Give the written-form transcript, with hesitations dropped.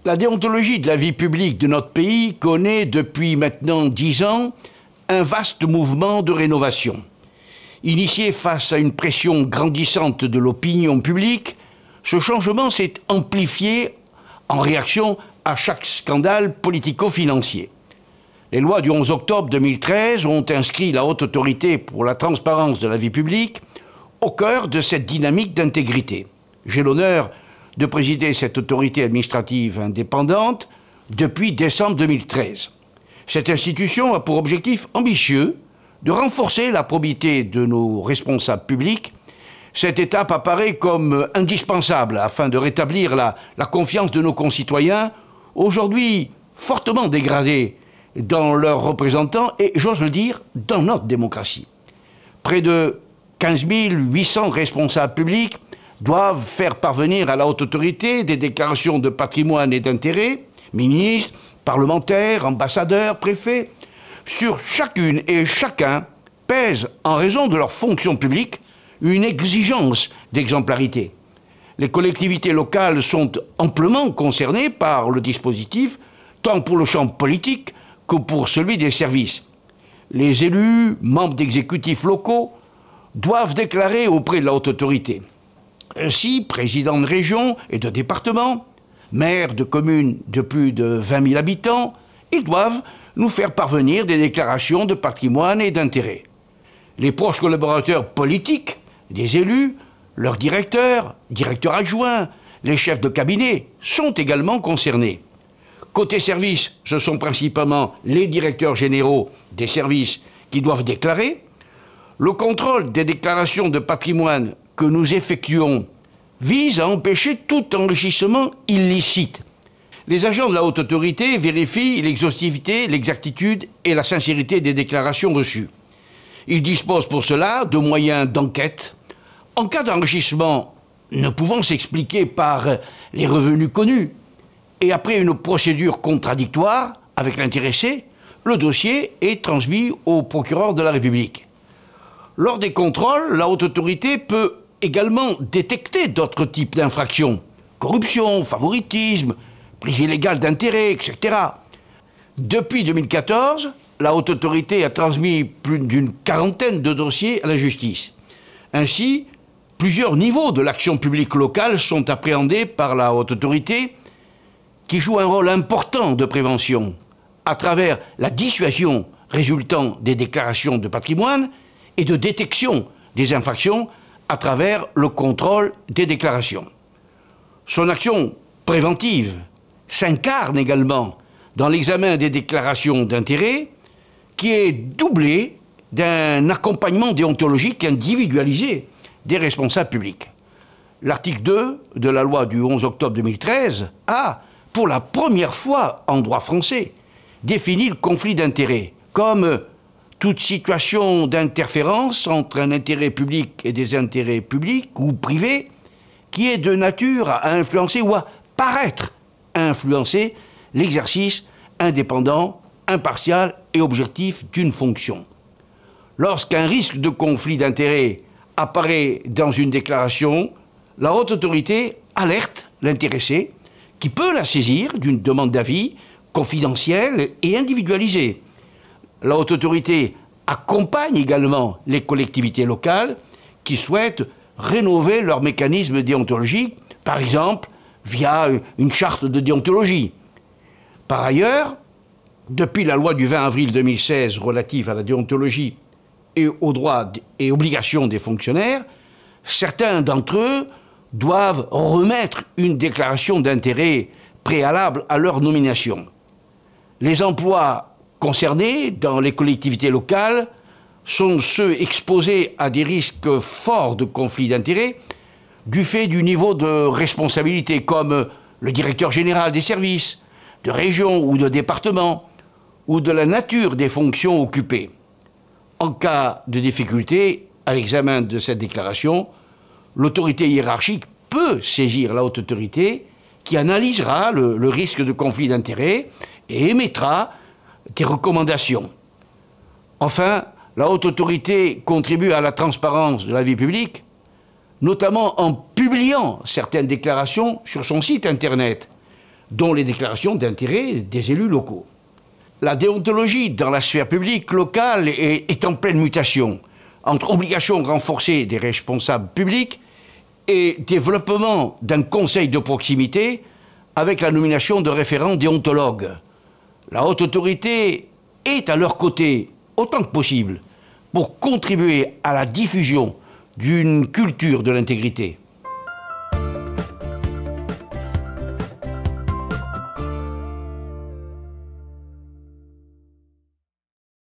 La déontologie de la vie publique de notre pays connaît depuis maintenant 10 ans un vaste mouvement de rénovation. Initié face à une pression grandissante de l'opinion publique, ce changement s'est amplifié en réaction à chaque scandale politico-financier. Les lois du 11 octobre 2013 ont inscrit la Haute Autorité pour la transparence de la vie publique au cœur de cette dynamique d'intégrité. J'ai l'honneur de présider cette autorité administrative indépendante depuis décembre 2013. Cette institution a pour objectif ambitieux de renforcer la probité de nos responsables publics. Cette étape apparaît comme indispensable afin de rétablir la confiance de nos concitoyens, aujourd'hui fortement dégradés dans leurs représentants et, j'ose le dire, dans notre démocratie. Près de 15 800 responsables publics doivent faire parvenir à la Haute Autorité des déclarations de patrimoine et d'intérêt, ministres, parlementaires, ambassadeurs, préfets. Sur chacune et chacun pèse, en raison de leur fonction publique, une exigence d'exemplarité. Les collectivités locales sont amplement concernées par le dispositif, tant pour le champ politique que pour celui des services. Les élus, membres d'exécutifs locaux, doivent déclarer auprès de la Haute Autorité. Ainsi, présidents de région et de départements, maires de communes de plus de 20 000 habitants, ils doivent nous faire parvenir des déclarations de patrimoine et d'intérêt. Les proches collaborateurs politiques des élus, leurs directeurs, directeurs adjoints, les chefs de cabinet sont également concernés. Côté services, ce sont principalement les directeurs généraux des services qui doivent déclarer. Le contrôle des déclarations de patrimoine que nous effectuons vise à empêcher tout enrichissement illicite. Les agents de la Haute Autorité vérifient l'exhaustivité, l'exactitude et la sincérité des déclarations reçues. Ils disposent pour cela de moyens d'enquête. En cas d'enrichissement ne pouvant s'expliquer par les revenus connus, et après une procédure contradictoire avec l'intéressé, le dossier est transmis au procureur de la République. Lors des contrôles, la Haute Autorité peut également détecter d'autres types d'infractions. Corruption, favoritisme, prise illégale d'intérêt, etc. Depuis 2014, la Haute Autorité a transmis plus d'une quarantaine de dossiers à la justice. Ainsi, plusieurs niveaux de l'action publique locale sont appréhendés par la Haute Autorité, qui joue un rôle important de prévention à travers la dissuasion résultant des déclarations de patrimoine et de détection des infractions à travers le contrôle des déclarations. Son action préventive s'incarne également dans l'examen des déclarations d'intérêt qui est doublé d'un accompagnement déontologique individualisé des responsables publics. L'article 2 de la loi du 11 octobre 2013 a, pour la première fois en droit français, défini le conflit d'intérêts comme toute situation d'interférence entre un intérêt public et des intérêts publics ou privés qui est de nature à influencer ou à paraître influencer l'exercice indépendant, impartial et objectif d'une fonction. Lorsqu'un risque de conflit d'intérêts apparaît dans une déclaration, la Haute Autorité alerte l'intéressé qui peut la saisir d'une demande d'avis confidentielle et individualisée. La Haute Autorité accompagne également les collectivités locales qui souhaitent rénover leur mécanisme déontologique, par exemple via une charte de déontologie. Par ailleurs, depuis la loi du 20 avril 2016 relative à la déontologie et aux droits et obligations des fonctionnaires, certains d'entre eux doivent remettre une déclaration d'intérêt préalable à leur nomination. Les emplois concernés dans les collectivités locales sont ceux exposés à des risques forts de conflit d'intérêts du fait du niveau de responsabilité, comme le directeur général des services, de région ou de département, ou de la nature des fonctions occupées. En cas de difficulté à l'examen de cette déclaration, l'autorité hiérarchique peut saisir la Haute Autorité qui analysera le risque de conflit d'intérêts et émettra des recommandations. Enfin, la Haute Autorité contribue à la transparence de la vie publique, notamment en publiant certaines déclarations sur son site Internet. dont les déclarations d'intérêt des élus locaux. La déontologie dans la sphère publique locale est en pleine mutation, entre obligation renforcée des responsables publics et développement d'un conseil de proximité avec la nomination de référents déontologues. La haute autorité est à leur côté autant que possible pour contribuer à la diffusion d'une culture de l'intégrité.